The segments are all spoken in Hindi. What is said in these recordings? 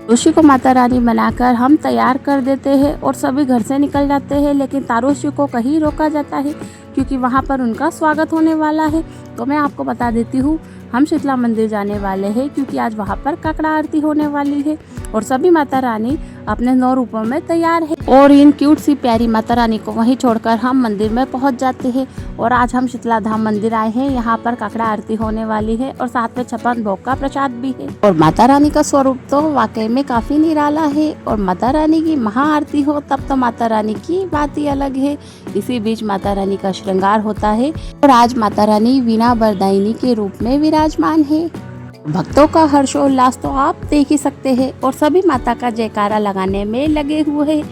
तारोशी को माता रानी बनाकर हम तैयार कर देते हैं और सभी घर से निकल जाते हैं, लेकिन तारोशी को कहीं रोका जाता है क्योंकि वहाँ पर उनका स्वागत होने वाला है। तो मैं आपको बता देती हूँ, हम शीतला मंदिर जाने वाले हैं क्योंकि आज वहाँ पर काकड़ा आरती होने वाली है और सभी माता रानी अपने 9 रूपों में तैयार है और इन क्यूट सी प्यारी माता रानी को वहीं छोड़कर हम मंदिर में पहुँच जाते हैं। और आज हम शीतला धाम मंदिर आए हैं, यहाँ पर काकड़ा आरती होने वाली है और साथ में 56 भोग का प्रसाद भी है। और माता रानी का स्वरूप तो वाकई में काफी निराला है और माता रानी की महाआरती हो तब तो माता रानी की बात ही अलग है। इसी बीच माता रानी का श्रृंगार होता है और आज माता रानी वीणा वरदायिनी के रूप में विराजमान है। भक्तों का हर्षोल्लास तो आप देख ही सकते हैं और सभी माता का जयकारा लगाने में लगे हुए हैं।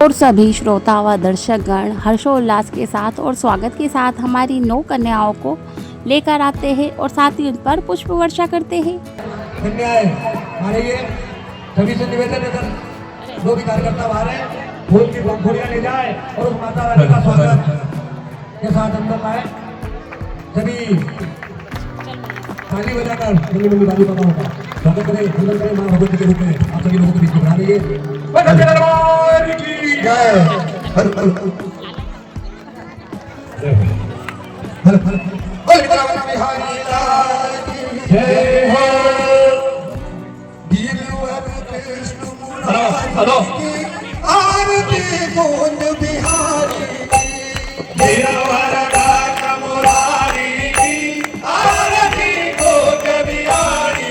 और सभी श्रोता व दर्शकगण हर्षोल्लास के साथ और स्वागत के साथ हमारी 9 कन्याओं को लेकर आते हैं और साथ ही उन पर पुष्प वर्षा करते हैं। सभी से निवेदन है, जो भी कार्यकर्ता बाहर है, फूल की पंखुड़ियां ले जाए और उस माता रानी का स्वागत के साथ अंदर लाए। सभी ताली बजाकर ताली पता होगा स्वागत करें, वंदन करें मां भगवती के रूप में। आप सभी लोगों को बीच में बुला लीजिए। जय हर हर हर हर बिहारी लाल की जय हो। हेलो आरती गोविंद बिहारी मेरा वरदा मुरारी की आरती गोविंद बिहारी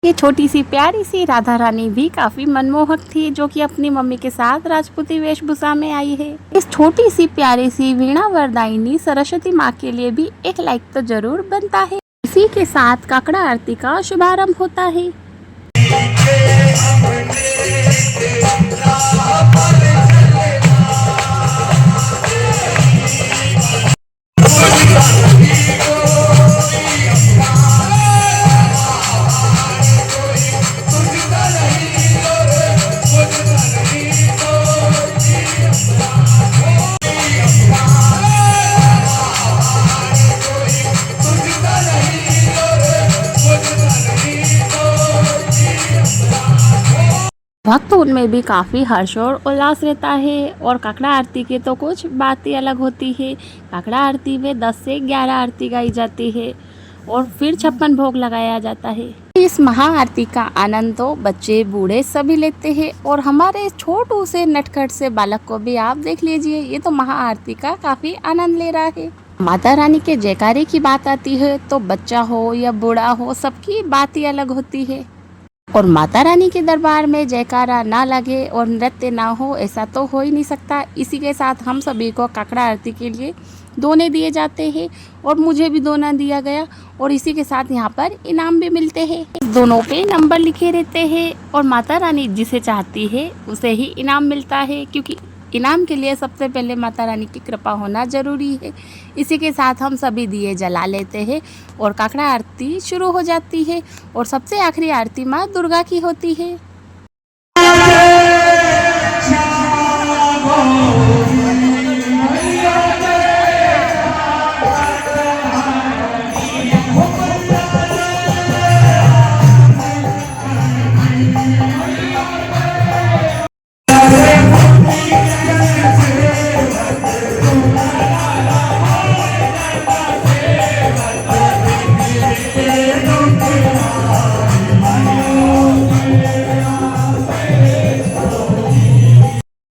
ये छोटी सी प्यारी सी राधा रानी भी काफी मनमोहक थी, जो कि अपनी मम्मी के साथ राजपूती वेशभूषा में आई है। इस छोटी सी प्यारी सी वीणा वरदायिनी सरस्वती माँ के लिए भी एक लाइक तो जरूर बनता है। इसी के साथ काकड़ा आरती का शुभारंभ होता है। भक्त उनमें भी काफ़ी हर्ष और उल्लास रहता है और काकड़ा आरती की तो कुछ बात ही अलग होती है। काकड़ा आरती में 10 से 11 आरती गाई जाती है और फिर 56 भोग लगाया जाता है। इस महाआरती का आनंद तो बच्चे बूढ़े सभी लेते हैं और हमारे छोटू से नटखट से बालक को भी आप देख लीजिए, ये तो महाआरती का काफ़ी आनंद ले रहा है। माता रानी के जयकारे की बात आती है तो बच्चा हो या बूढ़ा हो, सबकी बात ही अलग होती है। और माता रानी के दरबार में जयकारा ना लगे और नृत्य ना हो, ऐसा तो हो ही नहीं सकता। इसी के साथ हम सभी को काकड़ा आरती के लिए दोने दिए जाते हैं और मुझे भी दोना दिया गया और इसी के साथ यहाँ पर इनाम भी मिलते हैं। दोनों पे नंबर लिखे रहते हैं और माता रानी जिसे चाहती है उसे ही इनाम मिलता है, क्योंकि इनाम के लिए सबसे पहले माता रानी की कृपा होना जरूरी है। इसी के साथ हम सभी दिए जला लेते हैं और काकड़ा आरती शुरू हो जाती है और सबसे आखिरी आरती माँ दुर्गा की होती है।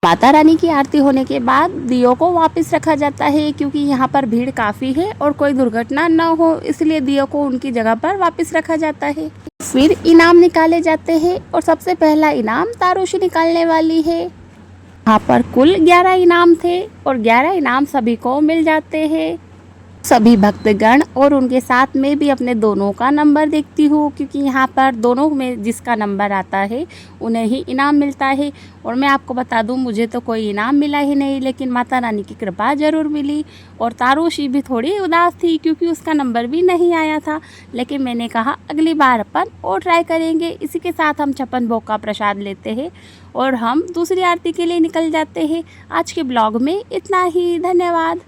माता रानी की आरती होने के बाद दियों को वापस रखा जाता है, क्योंकि यहाँ पर भीड़ काफ़ी है और कोई दुर्घटना न हो, इसलिए दियों को उनकी जगह पर वापस रखा जाता है। फिर इनाम निकाले जाते हैं और सबसे पहला इनाम तारोशी निकालने वाली है। यहाँ पर कुल 11 इनाम थे और 11 इनाम सभी को मिल जाते हैं। सभी भक्तगण और उनके साथ में भी अपने दोनों का नंबर देखती हूँ, क्योंकि यहाँ पर दोनों में जिसका नंबर आता है उन्हें ही इनाम मिलता है। और मैं आपको बता दूँ, मुझे तो कोई इनाम मिला ही नहीं, लेकिन माता रानी की कृपा ज़रूर मिली। और तारोशी भी थोड़ी उदास थी क्योंकि उसका नंबर भी नहीं आया था, लेकिन मैंने कहा अगली बार अपन और ट्राई करेंगे। इसी के साथ हम 56 भोग का प्रसाद लेते हैं और हम दूसरी आरती के लिए निकल जाते हैं। आज के ब्लॉग में इतना ही। धन्यवाद।